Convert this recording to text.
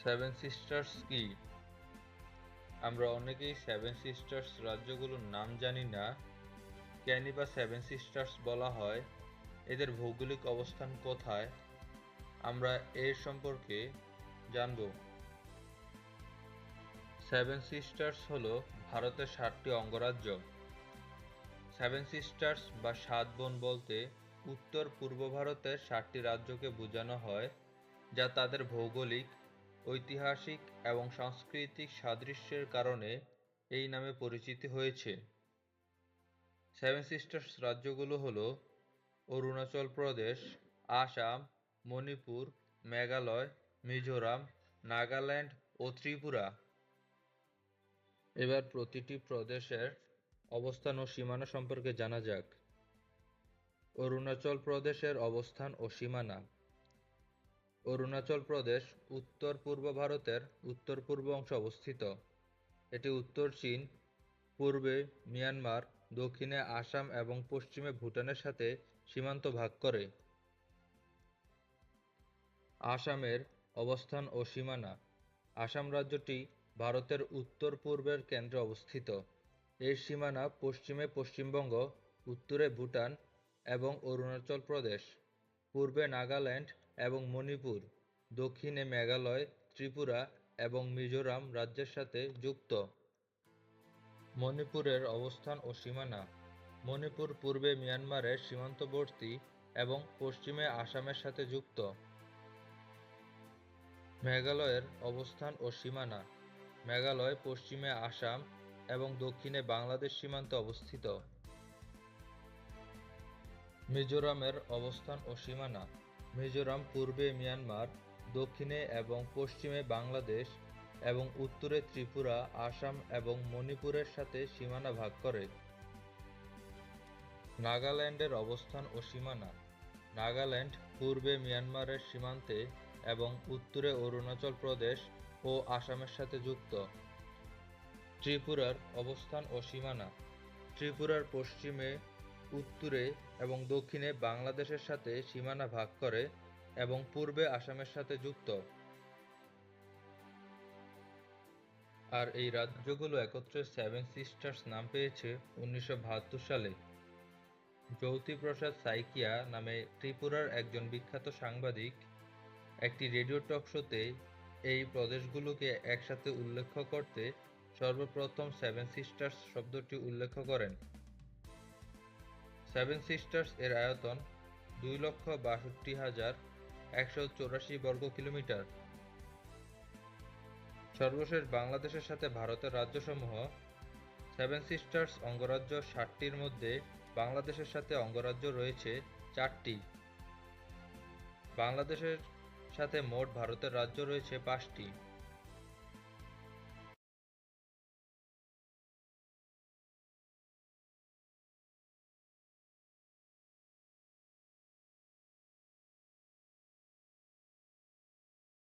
Seven sisters কি? আমরা অনেকেই সেভেন সিস্টার্স রাজ্যগুলোর নাম জানি না। কেনই বা সেভেন সিস্টার্স বলা হয়? এদের ভৌগোলিক অবস্থান কোথায়? আমরা এর সম্পর্কে জানব। সেভেন সিস্টার্স হলো ভারতের 7টি অঙ্গরাজ্য। সেভেন সিস্টার্স বা 7 বোন বলতে উত্তর পূর্ব ভারতের 7টি রাজ্যকে বোঝানো হয়, যা তাদের ভৌগোলিক, ঐতিহাসিক এবং সাংস্কৃতিক সাদৃশ্যের কারণে এই নামে পরিচিত হয়েছে। সেভেন সিস্টার্স রাজ্যগুলো হলো অরুণাচল প্রদেশ, আসাম, মণিপুর, মেঘালয়, মিজোরাম, নাগাল্যান্ড ও ত্রিপুরা। এবার প্রতিটি প্রদেশের অবস্থান ও সীমানা সম্পর্কে জানা যাক। অরুণাচল প্রদেশের অবস্থান ও সীমানা। অরুণাচল প্রদেশ উত্তর-পূর্ব ভারতের উত্তর-পূর্ব অংশে অবস্থিত। এটি উত্তর চীন, পূর্বে মিয়ানমার, দক্ষিণে আসাম এবং পশ্চিমে ভুটানের সাথে সীমান্ত ভাগ করে। আসামের অবস্থান ও সীমানা। আসাম রাজ্যটি ভারতের উত্তর-পূর্বের কেন্দ্রে অবস্থিত। এর সীমানা পশ্চিমে পশ্চিমবঙ্গ, উত্তরে ভুটান এবং অরুণাচল প্রদেশ, পূর্বে নাগাল্যান্ড এবং মণিপুর, দক্ষিণে মেঘালয়, ত্রিপুরা এবং মিজোরাম রাজ্যের সাথে যুক্ত। মণিপুরের অবস্থান ও সীমানা। মণিপুর পূর্বে মিয়ানমারের সীমান্তবর্তী এবং পশ্চিমে আসামের সাথে যুক্ত। মেঘালয়ের অবস্থান ও সীমানা। মেঘালয় পশ্চিমে আসাম এবং দক্ষিণে বাংলাদেশ সীমান্তে অবস্থিত। মিজোরামের অবস্থান ও সীমানা। মিজোরাম পূর্বে মিয়ানমার, দক্ষিণে এবং পশ্চিমে বাংলাদেশ এবং উত্তরে ত্রিপুরা, আসাম এবং মণিপুরের সাথে সীমানা ভাগ করে। নাগাল্যান্ডের অবস্থান ও সীমানা। নাগাল্যান্ড পূর্বে মিয়ানমারের সীমান্তে এবং উত্তরে অরুণাচল প্রদেশ ও আসামের সাথে যুক্ত। ত্রিপুরার অবস্থান ও সীমানা। ত্রিপুরার পশ্চিমে, উত্তরে এবং দক্ষিণে বাংলাদেশের সাথে সীমানা ভাগ করে এবং পূর্বে আসামের সাথে যুক্ত। আর এই রাজ্যগুলো একত্রে সেভেন সিস্টার্স নাম পেয়েছে 1972 সালে। জ্যোতিপ্রসাদ সাইকিয়া নামে ত্রিপুরার একজন বিখ্যাত সাংবাদিক একটি রেডিও টক শোতে এই প্রদেশগুলোকে একসাথে উল্লেখ করতে সর্বপ্রথম সেভেন সিস্টার্স শব্দটি উল্লেখ করেন। সেভেন সিস্টার্স এর আয়তন 2,62,184 বর্গ কিলোমিটার। সর্বশেষ বাংলাদেশের সাথে ভারতের রাজ্যসমূহ। সেভেন সিস্টার্স অঙ্গরাজ্য 7টির মধ্যে বাংলাদেশের সাথে অঙ্গরাজ্য রয়েছে 4টি। বাংলাদেশের সাথে মোট ভারতের রাজ্য রয়েছে 5টি।